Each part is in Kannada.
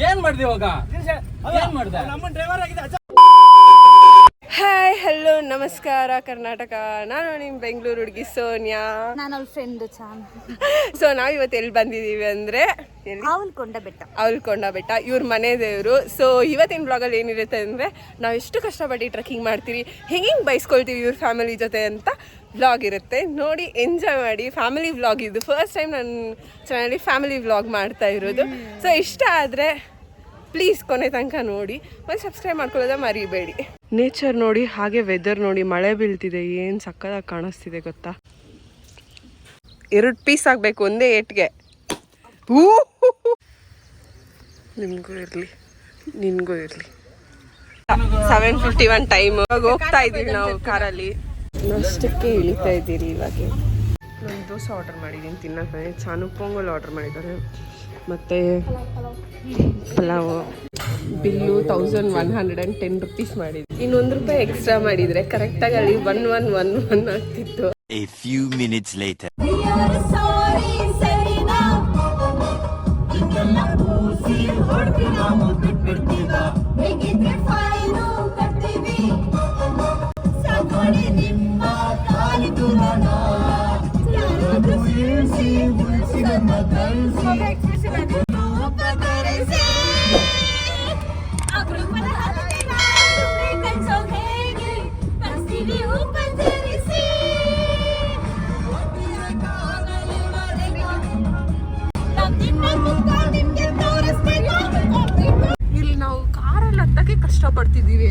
ಏನ್ ಮಾಡ್ದೆ ಇವಾಗ? ಏನ್ ಮಾಡ್ದೆ? ಹಾಯ್ ಹಲೋ ನಮಸ್ಕಾರ ಕರ್ನಾಟಕ. ನಾನು ನಿಮ್ಮ ಬೆಂಗಳೂರು ಹುಡುಗಿ ಸೋನಿಯಾ. ನಾನು ಅವ್ಳ ಫ್ರೆಂಡ್ ಚಾನ್. ಸೊ ನಾವು ಇವತ್ತು ಎಲ್ಲಿ ಬಂದಿದ್ದೀವಿ ಅಂದರೆ ಅವಲ್ಕೊಂಡ ಬೆಟ್ಟ ಇವ್ರ ಮನೆ ದೇವರು. ಸೊ ಇವತ್ತಿನ ಬ್ಲಾಗಲ್ಲಿ ಏನಿರುತ್ತೆ ಅಂದರೆ ನಾವು ಎಷ್ಟು ಕಷ್ಟಪಟ್ಟು ಟ್ರೆಕ್ಕಿಂಗ್ ಮಾಡ್ತೀವಿ, ಹೆಂಗೆ ಬೈಸ್ಕೊಳ್ತೀವಿ ಇವ್ರ ಫ್ಯಾಮಿಲಿ ಜೊತೆ ಅಂತ ವ್ಲಾಗ್ ಇರುತ್ತೆ. ನೋಡಿ ಎಂಜಾಯ್ ಮಾಡಿ. ಫ್ಯಾಮಿಲಿ ವ್ಲಾಗ್ ಇದು ಫಸ್ಟ್ ಟೈಮ್ ನನ್ನ ಚಾನಲಲ್ಲಿ ಫ್ಯಾಮಿಲಿ ವ್ಲಾಗ್ ಮಾಡ್ತಾ ಇರೋದು. ಸೊ ಇಷ್ಟ ಆದರೆ ಪ್ಲೀಸ್ ಕೊನೆ ತನಕ ನೋಡಿ, ಮತ್ತು ಸಬ್ಸ್ಕ್ರೈಬ್ ಮಾಡ್ಕೊಳ್ಳೋದ ಮರಿಬೇಡಿ. ನೇಚರ್ ನೋಡಿ, ಹಾಗೆ ವೆದರ್ ನೋಡಿ, ಮಳೆ ಬೀಳ್ತಿದೆ, ಏನು ಸಕ್ಕದಾಗಿ ಕಾಣಿಸ್ತಿದೆ ಗೊತ್ತಾ. 2 ಪೀಸ್ ಆಗಬೇಕು ಒಂದೇ ಏಟ್ಗೆ. ನಿಮಗೂ ಇರಲಿ 7:51 ಟೈಮ್. ಇವಾಗ ಹೋಗ್ತಾ ಇದ್ದೀವಿ ನಾವು ಕಾರಲ್ಲಿ. ಅಷ್ಟಕ್ಕೆ ಇಳಿತಾ ಇದ್ದೀರಿ. ಇವಾಗ ನಾನು ದೋಸೆ ಆರ್ಡರ್ ಮಾಡಿದ್ದೀನಿ ತಿನ್ನೋಕೆ. ಚಾನು ಪೊಂಗಲ್ ಆರ್ಡರ್ ಮಾಡಿದ್ದಾರೆ, ಮತ್ತು ಪಲಾವು. ಬಿಲ್ಲು 1110 ರುಪೀಸ್ ಮಾಡಿದ್ವಿ. ಇನ್ನೊಂದು ರೂಪಾಯಿ ಎಕ್ಸ್ಟ್ರಾ ಮಾಡಿದರೆ ಕರೆಕ್ಟಾಗಿ ಅಲ್ಲಿ 1111 ಆಗ್ತಿತ್ತು. A few minutes later. ಇಲ್ಲಿ ನಾವು ಕಾರಲ್ಲಿ ಹತ್ತಕ್ಕೆ ಕಷ್ಟಪಡ್ತಿದ್ದೀವಿ.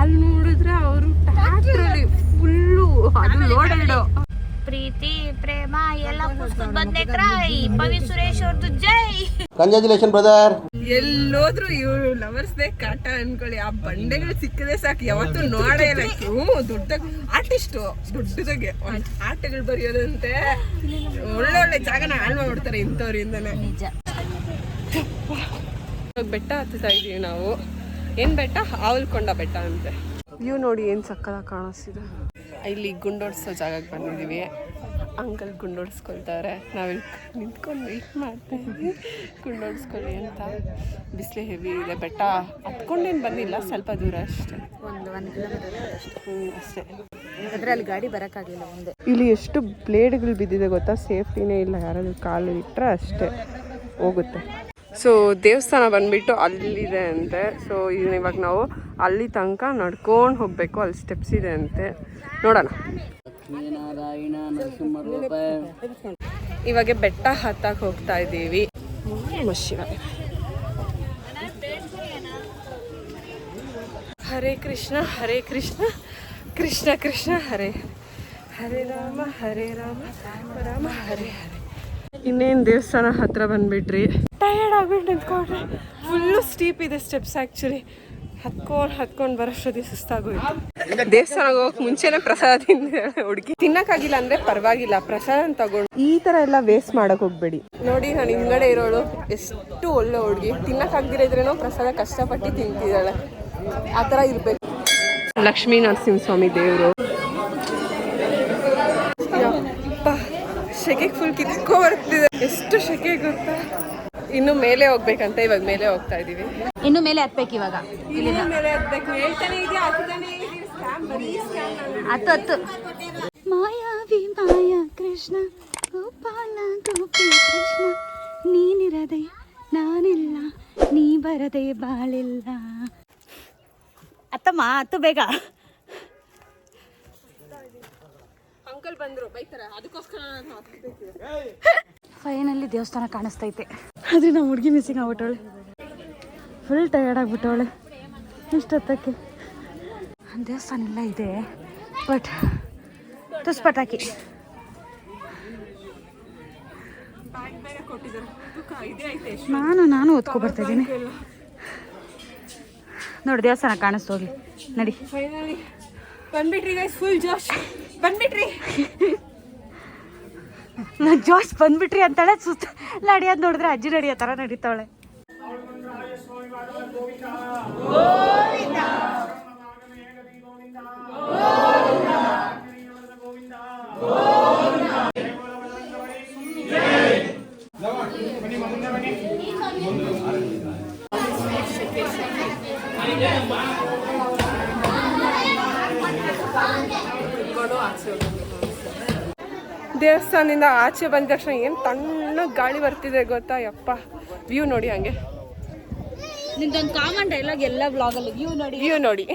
ಅಲ್ಲಿ ನೋಡಿದ್ರೆ ಅವರು ಟ್ರ್ಯಾಕ್ಟ್ರಲ್ಲಿ ಫುಲ್ಲು ಅದು ಲೋಡೆಡ್. ಪ್ರೀತಿ ಪ್ರೇಮ ಎಲ್ಲ ಪುಸ್ತಕ ಬಂದೇಕ್ರ ಈ ಪವಿ ಸುರೇಶ್ ಅವ್ರದ್ದು ಜೈ. Congratulation brother. ಎಲ್ಲೋದ್ರು ಇವ್ರು ಲವರ್ಸ್ದೇ ಕಾಟ ಅನ್ಕೊಳ್ಳಿ. ಆ ಬಂಡೆಗಳು ಸಿಕ್ಕದೆ ಸಾಕು, ಯಾವತ್ತೂ ನೋಡೇ ಇಲ್ಲ. ದೊಡ್ಡ ಆರ್ಟಿಸ್ಟು, ದೊಡ್ಡದಾಗೆ ಆಟಗಳು ಬರೆಯೋದಂತೆ. ಒಳ್ಳೊಳ್ಳೆ ಜಾಗನ ಹಾಳು ಮಾಡ್ಬಿಡ್ತಾರೆ ಇಂಥವ್ರಿಂದನೇ. ನಿಜ. ಬೆಟ್ಟ ಹತ್ತುತ್ತಾ ಇದೀವಿ ನಾವು. ಏನ್ ಬೆಟ್ಟ? ಅವಲ್ಕೊಂಡ ಬೆಟ್ಟ ಅಂತೆ. ವ್ಯೂ ನೋಡಿ ಏನು ಸಕ್ಕದಾಗಿ ಕಾಣಿಸ್ತಿದೆ. ಇಲ್ಲಿ ಗುಂಡೋಡ್ಸೋ ಜಾಗಕ್ಕೆ ಬಂದಿದ್ದೀವಿ. ಅಂಕಲ್ ಗುಂಡೋಡ್ಸ್ಕೊಳ್ತಾರೆ. ನಾವಿಲ್ಲಿ ನಿಂತ್ಕೊಂಡು ವೆಯ್ಟ್ ಮಾಡ್ತಾ ಇದ್ವಿ ಗುಂಡೋಡ್ಸ್ಕೊಳ್ಳಿ ಅಂತ. ಬಿಸಿಲು ಹೆವಿ ಇದೆ. ಬೆಟ್ಟ ಹತ್ಕೊಂಡೇನು ಬಂದಿಲ್ಲ, ಸ್ವಲ್ಪ ದೂರ ಅಷ್ಟೇ, 1 ಕಿಲೋಮೀಟರ್ ಅಷ್ಟೇ. ಆದರೆ ಅಲ್ಲಿ ಗಾಡಿ ಬರೋಕ್ಕಾಗಲಿಲ್ಲ ಮುಂದೆ. ಇಲ್ಲಿ ಎಷ್ಟು ಬ್ಲೇಡ್ಗಳು ಬಿದ್ದಿದೆ ಗೊತ್ತಾ, ಸೇಫ್ಟಿನೇ ಇಲ್ಲ. ಯಾರಾದ್ರೂ ಕಾಲು ಇಟ್ಟರೆ ಅಷ್ಟೇ ಹೋಗುತ್ತೆ. ಸೊ ದೇವಸ್ಥಾನ ಬಂದುಬಿಟ್ಟು ಅಲ್ಲಿದೆ ಅಂತೆ. ಸೊ ಇವಾಗ ನಾವು ಅಲ್ಲಿ ತನಕ ನಡ್ಕೊಂಡು ಹೋಗಬೇಕು. ಅಲ್ಲಿ ಸ್ಟೆಪ್ಸ್ ಇದೆ ಅಂತೆ, ನೋಡೋಣ. ಇವಾಗ ಬೆಟ್ಟ ಹತ್ತಕ್ಕೆ ಹೋಗ್ತಾ ಇದ್ದೀವಿ. ಶಿವಾಯ. ಹರೇ ಕೃಷ್ಣ ಹರೇ ಕೃಷ್ಣ ಕೃಷ್ಣ ಕೃಷ್ಣ ಹರೇ ಹರೇ ರಾಮ ರಾಮ ಹರೇ ಹರೇ. ಇನ್ನೇನು ದೇವಸ್ಥಾನ ಹತ್ರ ಬಂದ್ಬಿಟ್ರಿ. ಟಯರ್ಡ್ ಆಗ್ಬಿಟ್ಟು ನಿಂತ್ಕೊಂಡ್ರೆ. ಫುಲ್ಲು ಸ್ಟೀಪ್ ಇದೆ ಸ್ಟೆಪ್ಸ್. ಆ್ಯಕ್ಚುಲಿ ಹತ್ಕೊಂಡು ಬರೋಷ್ಟೊತ್ತಿಗೆ ಸುಸ್ತಾಗೋಯ್ತು. ದೇವಸ್ಥಾನಕ್ಕೆ ಹೋಗಕ್ಕೆ ಮುಂಚೆನೇ ಪ್ರಸಾದ ತಿಂದಿದ್ದಾಳೆ ಹುಡುಗಿ. ತಿನ್ನಕ್ಕಾಗಿಲ್ಲ ಅಂದರೆ ಪರವಾಗಿಲ್ಲ, ಪ್ರಸಾದ ತಗೊಂಡು ಈ ಥರ ಎಲ್ಲ ವೇಸ್ಟ್ ಮಾಡೋಕೆ ಹೋಗ್ಬೇಡಿ. ನೋಡಿ ನಾನು ಹಿಂಗಡೆ ಇರೋಳು ಎಷ್ಟು ಒಳ್ಳೆ ಹುಡುಗಿ. ತಿನ್ನಕ್ಕಾಗದಿರೋದ್ರೇನೋ ಪ್ರಸಾದ ಕಷ್ಟಪಟ್ಟು ತಿಂತಿದ್ದಾಳೆ. ಆ ಥರ ಇರಬೇಕು. ಲಕ್ಷ್ಮೀ ನರಸಿಂಹಸ್ವಾಮಿ ದೇವರು. ಶೆಕೆಗೆ ಫುಲ್ ಕಿತ್ಕೊ ಬರ್ತಿದೆ. ಎಷ್ಟು ಶೆಕೆ ಗೊತ್ತಾ. ಇನ್ನು ಮೇಲೆ ಹೋಗ್ಬೇಕಂತ. ಇವಾಗ ಮೇಲೆ ಹೋಗ್ತಾ ಇದೀವಿ. ಇನ್ನು ಮೇಲೆ ಹತ್ಬೇಕು. ಇವಾಗ ಮೇಲೆ ಹತ್ಬೇಕು. ಹೇಳ್ತಾನೆ ಇದೆಯಾ, ಹತ್ತು. ಮಾಯಾವಿ ಮಾಯಾ ಕೃಷ್ಣ ಗೋಪಾಲ ಗೋಪಿ ಕೃಷ್ಣ, ನೀನಿರದೆ ನಾನಿಲ್ಲ, ನೀ ಬರದೆ ಬಾಳಿಲ್ಲ. ಅತ್ತಮ್ಮ ಹತ್ತು ಬೇಗ. ಅಂಕಲ್ ಬಂದ್ರು ಬೈತಾರೆ, ಅದಕ್ಕೋಸ್ಕರ ಫೈನಲ್ಲಿ ದೇವಸ್ಥಾನ ಕಾಣಿಸ್ತೈತೆ. ಆದರೆ ನಾವು ಹುಡುಗಿ ಮಿಸ್ಸಿಂಗ್ ಆಗ್ಬಿಟ್ಟವಳೆ. ಫುಲ್ ಟಯರ್ಡ್ ಆಗ್ಬಿಟ್ಟವಳೆ ಇಷ್ಟೊತ್ತಕ್ಕೆ. ದೇವಸ್ಥಾನ ಎಲ್ಲ ಇದೆ, ಬಟ್ ತುಸ್ಪಟಾಕಿ ನಾನು ಓದ್ಕೊ ಬರ್ತಾ ಇದ್ದೀನಿ. ನೋಡಿ ದೇವಸ್ಥಾನ ಕಾಣಿಸ್ತು, ಹೋಗಿ ನಡಿ. ಬಂದ್ಬಿಟ್ರಿ ಗೈಸ್, ಫುಲ್ ಜೋಶ್ ಬಂದ್ಬಿಟ್ರಿ. ನಾನು ಜೋಶ್ ಬಂದ್ಬಿಟ್ರಿ ಅಂತಾಳೆ ಸುತ್ತ ನಡಿಯೋದು ನೋಡಿದ್ರೆ ಅಜ್ಜಿ ನಡಿಯೋ ಥರ ನಡೀತಾವಳೆ. ದೇವಸ್ಥಾನದಿಂದ ಆಚೆ ಬಂದ ತಕ್ಷಣ ಏನು ತಣ್ಣ ಗಾಳಿ ಬರ್ತಿದೆ ಗೊತ್ತಾ ಯಪ್ಪ. ವ್ಯೂ ನೋಡಿ ಹಂಗೆ. ನಿಂದೊಂದು ಕಾಮನ್ ಡೈಲಾಗ್ ಎಲ್ಲ ಬ್ಲಾಗಲ್ಲಿ ವ್ಯೂ ನೋಡಿ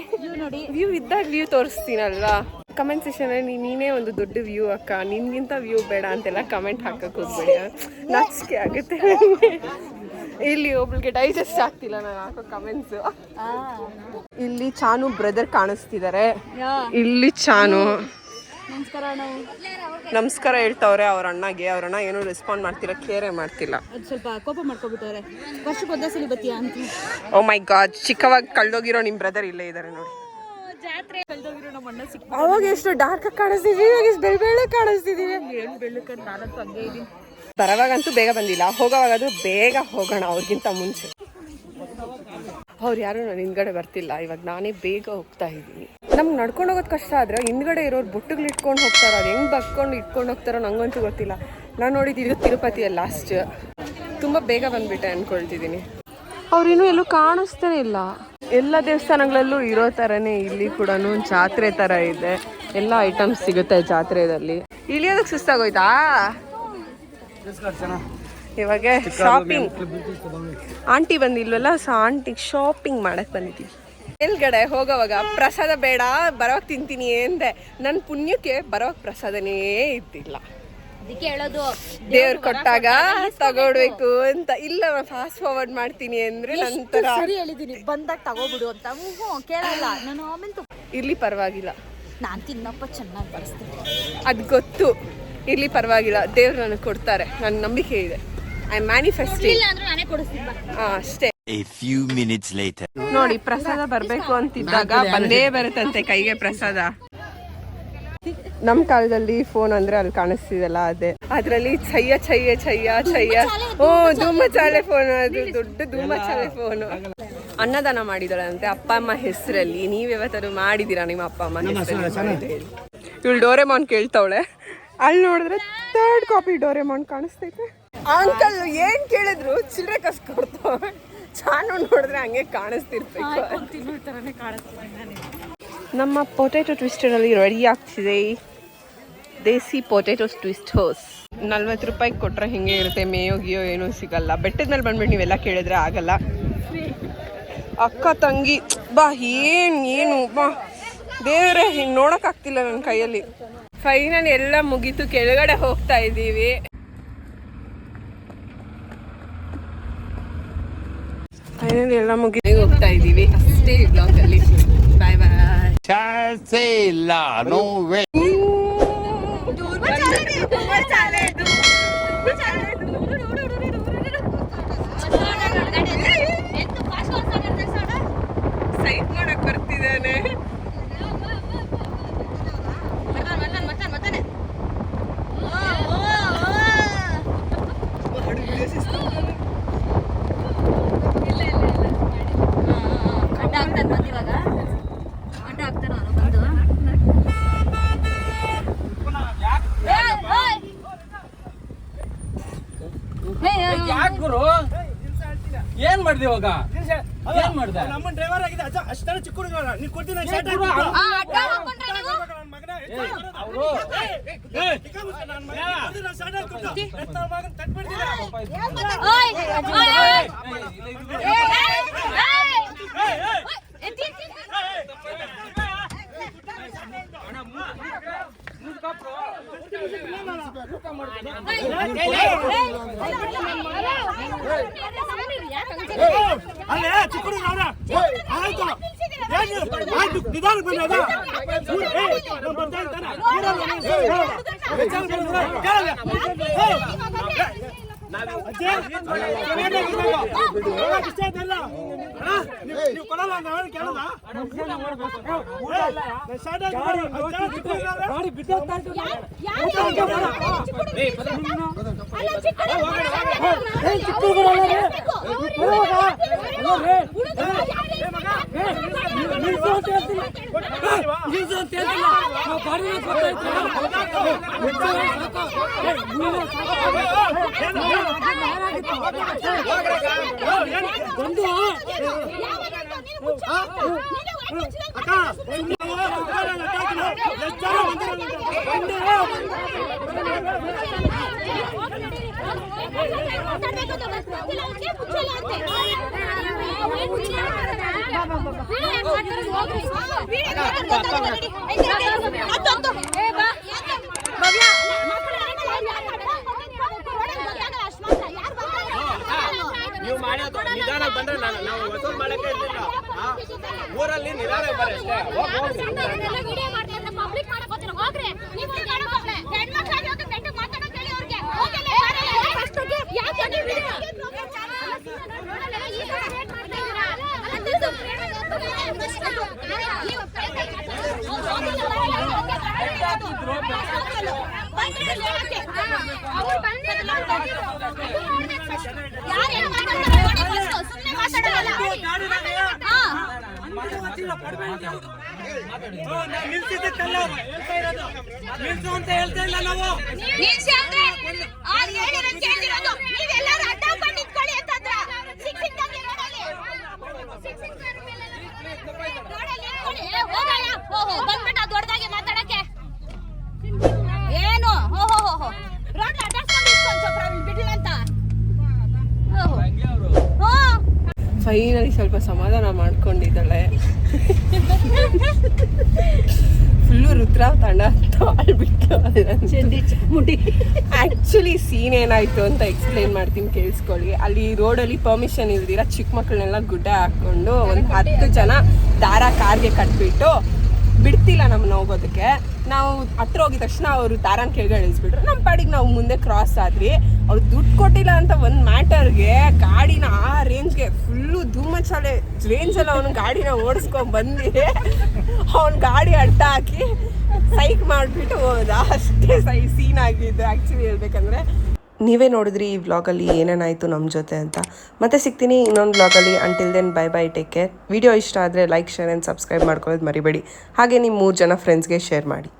ವ್ಯೂ ಇದ್ದಾಗ ವ್ಯೂ ತೋರಿಸ್ತೀನಲ್ವಾ. ಕಮೆಂಟ್ ಸೆಕ್ಷನಲ್ಲಿ ನೀನೇ ಒಂದು ದೊಡ್ಡ ವ್ಯೂ ಅಕ್ಕ, ನಿನ್ಗಿಂತ ವ್ಯೂ ಬೇಡ ಅಂತೆಲ್ಲ ಕಮೆಂಟ್ ಹಾಕಕ್ಕೆ ಹೋಗ್ಬೇಡಿ, ನಾಚಿಕೆ ಆಗುತ್ತೆ. ಇಲ್ಲಿ ಒಬ್ಳಿಗೆ ಡೈಜೆಸ್ಟ್ ಆಗ್ತಿಲ್ಲ ನಾನು ಹಾಕೋ ಕಮೆಂಟ್ಸು. ಇಲ್ಲಿ ಚಾನು ಬ್ರದರ್ ಕಾಣಿಸ್ತಿದ್ದಾರೆ. ಇಲ್ಲಿ ಚಾನು ನಮಸ್ಕಾರ ಹೇಳ್ತಾವ್ರೆ ಅವ್ರ ಅಣ್ಣಗೆ. ಅವ್ರ ಅಣ್ಣ ಏನೂ ರೆಸ್ಪಾಂಡ್ ಮಾಡ್ತಿಲ್ಲ, ಕೇರೇ ಮಾಡ್ತಿಲ್ಲ. ಸ್ವಲ್ಪ ಕೋಪ ಮಾಡ್ಕೊಬಿಟ್ಟವ್ರೆ, ವರ್ಷಕ್ಕೆ ಒಂದೇ ಸಲ ಬತ್ತೀಯ ಅಂತ. ಓ ಮೈ ಗಾಡ್, ಚಿಕ್ಕವಾಗಿ ಕಳ್ದೋಗಿರೋ ನಿಮ್ಮ ಬ್ರದರ್ ಇಲ್ಲೇ ಇದ್ದಾರೆ ನೋಡಿ. ಜಾತ್ರೆ ಕಳ್ದೋಗಿರೋ ನಮ್ಮ ಅಣ್ಣ ಸಿಕ್ಕ. ಅವಾಗ ಎಷ್ಟು ಡಾರ್ಕ್ ಕಾಣಿಸ್ತಿದೀವಿ, ಇವಾಗ ಎಷ್ಟು ಬೆಳ್ಳ ಕಾಣಿಸ್ತಿದೀವಿ. ಏನು ಬೆಳ್ಳಕ್ಕೆ ನಾನಂತೂ ಹಂಗೆ ಇದ್ದೀನಿ. ಬರೋವಾಗಂತೂ ಬೇಗ ಬಂದಿಲ್ಲ, ಹೋಗೋವಾಗಾದ್ರೂ ಬೇಗ ಹೋಗೋಣ ಅವ್ರಿಗಿಂತ ಮುಂಚೆ. ಅವ್ರು ಯಾರು ನಾನು ಹಿಂದ್ಗಡೆ ಬರ್ತಿಲ್ಲ, ಇವಾಗ ನಾನೇ ಬೇಗ ಹೋಗ್ತಾ ಇದ್ದೀನಿ. ನಮ್ಗೆ ನಡ್ಕೊಂಡು ಹೋಗೋದು ಕಷ್ಟ ಆದರೆ ಹಿಂದ್ಗಡೆ ಇರೋರು ಬೊಟ್ಟುಗಳು ಇಟ್ಕೊಂಡು ಹೋಗ್ತಾರೋ, ಅದು ಹೆಂಗೆ ಬಗ್ಕೊಂಡು ಇಟ್ಕೊಂಡು ಹೋಗ್ತಾರೋ ನಂಗಂತೂ ಗೊತ್ತಿಲ್ಲ. ನಾನು ನೋಡಿದ್ದು ತಿರುಪತಿಯಲ್ಲಿ ಲಾಸ್ಟ್, ತುಂಬ ಬೇಗ ಬಂದುಬಿಟ್ಟೆ ಅಂದ್ಕೊಳ್ತಿದ್ದೀನಿ. ಅವ್ರಿನ್ನೂ ಎಲ್ಲೂ ಕಾಣಿಸ್ತಾನೆ ಇಲ್ಲ. ಎಲ್ಲ ದೇವಸ್ಥಾನಗಳಲ್ಲೂ ಇರೋ ಥರನೇ ಇಲ್ಲಿ ಕೂಡ ಜಾತ್ರೆ ಥರ ಇದೆ, ಎಲ್ಲ ಐಟಮ್ಸ್ ಸಿಗುತ್ತೆ ಜಾತ್ರೆಯಲ್ಲಿ. ಇಳಿಯೋದಕ್ಕೆ ಸುಸ್ತಾಗೋಯ್ತಾ? ಇವಾಗ ಶಾಪಿಂಗ್ ಆಂಟಿ ಬಂದಿಲ್ವಲ್ಲ, ಸೊ ಆಂಟಿಗೆ ಶಾಪಿಂಗ್ ಮಾಡಕ್ಕೆ ಬಂದಿದ್ದೀವಿ. ಮೇಲ್ಗಡೆ ಹೋಗೋವಾಗ ಪ್ರಸಾದ ಬೇಡ ಬರೋವಾಗ ತಿಂತೀನಿ ಅಂದೆ. ನನ್ನ ಪುಣ್ಯಕ್ಕೆ ಬರೋವಾಗ ಪ್ರಸಾದನೇ ಇದ್ದಿಲ್ಲ. ಅದಕ್ಕೆ ಹೇಳೋದು ದೇವ್ರು ಕೊಟ್ಟಾಗ ತಗೊಳ್ಬೇಕು ಅಂತ. ಇಲ್ಲ ನಾನು ಫಾಸ್ಟ್ ಫಾರ್ವರ್ಡ್ ಮಾಡ್ತೀನಿ ಅಂದ್ರೆ ನಂತರ ಸರಿ ಹೇಳಿದ್ದೀನಿ, ಬಂದಾಗ ತಗೋಬಿಡು ಅಂತ. ಕೇಳಲ್ಲ ನಾನು. ಆಮೇಲೆ ಇಲ್ಲಿ ಪರವಾಗಿಲ್ಲ, ನಾನು ತಿನ್ನಪ್ಪ ಚೆನ್ನಾಗಿ ಬಡಿಸ್ತೀನಿ, ಅದು ಗೊತ್ತು. ಇಲ್ಲಿ ಪರವಾಗಿಲ್ಲ, ದೇವ್ರು ನನಗೆ ಕೊಡ್ತಾರೆ, ನನ್ನ ನಂಬಿಕೆ ಇದೆ. I manifesting. ಇಲ್ಲ ಅಂದ್ರೆ ನಾನೇ ಕೊಡಿಸ್ತೀನಿ. ಅಷ್ಟೇ. A few minutes later. ನೋಡಿ, ಪ್ರಸಾದ ಬರ್ಬೇಕು ಅಂತಿದ್ದಾಗ ಬಂದೇ ಬರುತ್ತಂತೆ ಕೈಗೆ ಪ್ರಸಾದ. ನಮ್ ಕಾಲದಲ್ಲಿ ಫೋನ್ ಅಂದ್ರೆ ಅಲ್ಲಿ ಕಾಣಿಸ್ತಿದಲ್ಲ ಅದೇ, ಅದ್ರಲ್ಲಿ ಚಯ್ಯ ಚಯ್ಯ ಚಯ್ಯ ಚಯ್ಯ. ಓ ಧೂಮಚಾಲೆ ಫೋನ್, ಅದು ದೊಡ್ಡ ಧೂಮಚಾಲೆ ಫೋನು. ಅನ್ನದಾನ ಮಾಡಿದಾಳಂತೆ ಅಪ್ಪ ಅಮ್ಮ ಹೆಸರಲ್ಲಿ. ನೀವ್ ಯಾವತ್ತಾದ್ರು ಮಾಡಿದೀರಾ ನಿಮ್ಮ ಅಪ್ಪ ಅಮ್ಮ ಹೆಸರಲ್ಲಿ? ಇವಳು ಡೋರೆಮಾನ್ ಕೇಳ್ತಾವಳೆ. ಅಲ್ಲಿ ನೋಡಿದ್ರೆ 3rd ಕಾಪಿ ಡೋರೆಮಾನ್ ಕಾಣಿಸ್ತೈತೆ. ಅಂಕಲ್ ಏನ್ ಕೇಳಿದ್ರು ಚಿಲ್ಲರೆ ಕಸ್ ಕೊಡ್ತಾವೆ. ಚಾನು ನೋಡಿದ್ರೆ ಹಂಗೆ ಕಾಣಿಸ್ತಿರ್ಬೇಕು. ನಮ್ಮ ಪೊಟೇಟೊ ಟ್ವಿಸ್ಟರ್ ಅಲ್ಲಿ ರೆಡಿ ಆಗ್ತಿದೆ ದೇಸಿ ಪೊಟೇಟೊ ಟ್ವಿಸ್ಟರ್ಸ್. 40 ರೂಪಾಯಿ ಕೊಟ್ರೆ ಹಿಂಗೆ ಇರುತ್ತೆ, ಮೇಯೋ ಗಿಯೋ ಏನೂ ಸಿಗಲ್ಲ. ಬೆಟ್ಟದ ಮೇಲೆ ಬಂದ್ಬಿಟ್ಟು ನೀವೆಲ್ಲ ಕೇಳಿದ್ರೆ ಆಗಲ್ಲ. ಅಕ್ಕ ತಂಗಿ ಬಾ, ಏನು ಬಾ ದೇವ್ರೆ, ಹಿಂಗೆ ನೋಡೋಕ್ಕಾಗ್ತಿಲ್ಲ ನನ್ನ ಕೈಯಲ್ಲಿ. ಫೈನಲ್ ಎಲ್ಲ ಮುಗೀತು, ಕೆಳಗಡೆ ಹೋಗ್ತಾ ಇದ್ದೀವಿ. ಫೈನಲ್ ಎಲ್ಲ ಮುಗಿ ಹೋಗ್ತಾ ಇದ್ದೀವಿ ಅಷ್ಟೇ ಈ ಬ್ಲಾಗಲ್ಲಿ. ಬಾಯ್ ಬಾಯ್. Chancela, no way. ಸೈಟ್ ಮಾಡಕ್ ಬರ್ತಿದ್ದಾನೆ. ಯಾಕೆ ಗುರು ಏನ್ ಮಾಡ್ದೆ ಇವಾಗ? ಏನ್ ಮಾಡ್ದೆ? ನಮ್ಮ ಡ್ರೈವರ್ ಆಗಿದೆ ಅಜ್ಜ, ಅಷ್ಟೇ ಚಿಕ್ಕ ಹುಡುಗ. ನೀನು ಕೊಡ್ತೀನಿ ಶಾರ್ಟ್ ಗುರು, ಹಾಕ್ಬಿಟ್ಟು. ಅವ್ರು- ನನ್ನ ಮಗನೇ ಅವ್ರು ನನ್ನ ಮಗನೇ ಕೊಡ್ತೀನಿ ಶಾರ್ಟ್ ಹಾಕ್ಬಿಟ್ಟು. ಎತ್ತ ಮಗನ ತಟ್ಬಿಡ್ತೀನಿ. ಅಲ್ಲೇ ಚಿಕ್ಕ ಹುಡುಗ ಅವ್ರ. ಆಯ್ತು ಆಯ್ತು, ನಿಧಾನ ಬನ್ನಿ. ಅದ ಬರ್ತಾ ಇರ್ತಾನೆ. ಅಜ್ಜಿ ಇಷ್ಟ ಆಯ್ತಲ್ಲ. ನೀವು ಕೊಡಲ್ಲ ಅಂತ ಹೇಳಿ ಕೇಳಲ್ಲ ಗಾಡಿ ಬಿದ್ದೋಗ್ತಾ ಇತ್ತು ನೀವು ಮಾಡೋದು ನಿಧಾನಕ್ಕೆ ಬಂದ್ರೆ ನಾವು ವಸೂಲ್ ಮಾಡಕ್ಕೆ ಇರ್ಲಿಲ್ಲ ಊರಲ್ಲಿ ನಿಧಾನಕ್ಕೆ ಬರ್ರಿ ನಿಲ್ಸಿದ್ದಕ್ಕೆಲ್ಲ ನಿಲ್ಸು ಅಂತ ಹೇಳ್ತಾ ಇಲ್ಲ ನಾವು ಬಂದ್ಬಿಟ್ಟ ದೊಡ್ಡದಾಗಿ ಮಾತಾಡಕ್ಕೆ ಏನು ರೋಡ್ ಬಿಡ್ಲಿಲ್ಲ ಅಂತ ಫೈನಲಿ ಸ್ವಲ್ಪ ಸಮಾಧಾನ ಮಾಡ್ಕೊಂಡಿದ್ದಾಳೆ. ಫುಲ್ಲು ರುದ್ರ ತಂಡ ತಾಳ್ಬಿಟ್ಟು ಆ್ಯಕ್ಚುಲಿ ಸೀನ್ ಏನಾಯಿತು ಅಂತ ಎಕ್ಸ್ಪ್ಲೇನ್ ಮಾಡ್ತೀನಿ ಕೇಳಿಸ್ಕೊಳ್ಳಿ. ಅಲ್ಲಿ ರೋಡಲ್ಲಿ ಪರ್ಮಿಷನ್ ಇಲ್ದಿರ ಚಿಕ್ಕ ಮಕ್ಕಳನ್ನೆಲ್ಲ ಗುಡ್ಡ ಹಾಕ್ಕೊಂಡು ಒಂದು 10 ಜನ ದಾರ ಕಾರ್ಗೆ ಕಟ್ಬಿಟ್ಟು ಬಿಡ್ತಿಲ್ಲ ನಮ್ಮನ್ನ ಹೋಗೋದಕ್ಕೆ. ನಾವು ಹತ್ರ ಹೋಗಿದ ತಕ್ಷಣ ಅವರು ದಾರಾನ ಕೆಳಗಡೆ ಇಳಿಸ್ಬಿಟ್ರು. ನಮ್ಮ ಪಾಡಿಗೆ ನಾವು ಮುಂದೆ ಕ್ರಾಸ್ ಆದ್ರಿ. ಅವ್ರು ದುಡ್ಡು ಕೊಟ್ಟಿಲ್ಲ ಅಂತ ಒಂದು ಮ್ಯಾಟರ್ಗೆ ಗಾಡಿನ ಆ ರೇಂಜ್ಗೆ ಫುಲ್ಲು ಧೂಮಚಾಲೆ ರೇಂಜಲ್ಲಿ ಅವನು ಗಾಡಿನ ಓಡಿಸ್ಕೊಂಡು ಬಂದು ಅವ್ನ ಗಾಡಿ ಅಡ್ಡ ಹಾಕಿ ಸೈಕ್ ಮಾಡಿಬಿಟ್ಟು ಹೋದ. ಅಷ್ಟೇ ಸೀನ್ ಆಗಿದ್ದು ಆ್ಯಕ್ಚುಲಿ ಹೇಳ್ಬೇಕಂದ್ರೆ. ನೀವೇ ನೋಡಿದ್ರಿ ಈ ವ್ಲಾಗಲ್ಲಿ ಏನೇನಾಯಿತು ನಮ್ಮ ಜೊತೆ ಅಂತ. ಮತ್ತೆ ಸಿಗ್ತೀನಿ ಇನ್ನೊಂದು ವ್ಲಾಗಲ್ಲಿ. Until then bye bye, take care. Video ಇಷ್ಟ ಆದರೆ ಲೈಕ್, ಶೇರ್ ಆ್ಯಂಡ್ ಸಬ್ಸ್ಕ್ರೈಬ್ ಮಾಡ್ಕೊಳ್ಳೋದು ಮರಿಬೇಡಿ. ಹಾಗೆ ನಿಮ್ಮ 3 ಜನ ಫ್ರೆಂಡ್ಸ್ಗೆ ಶೇರ್ ಮಾಡಿ.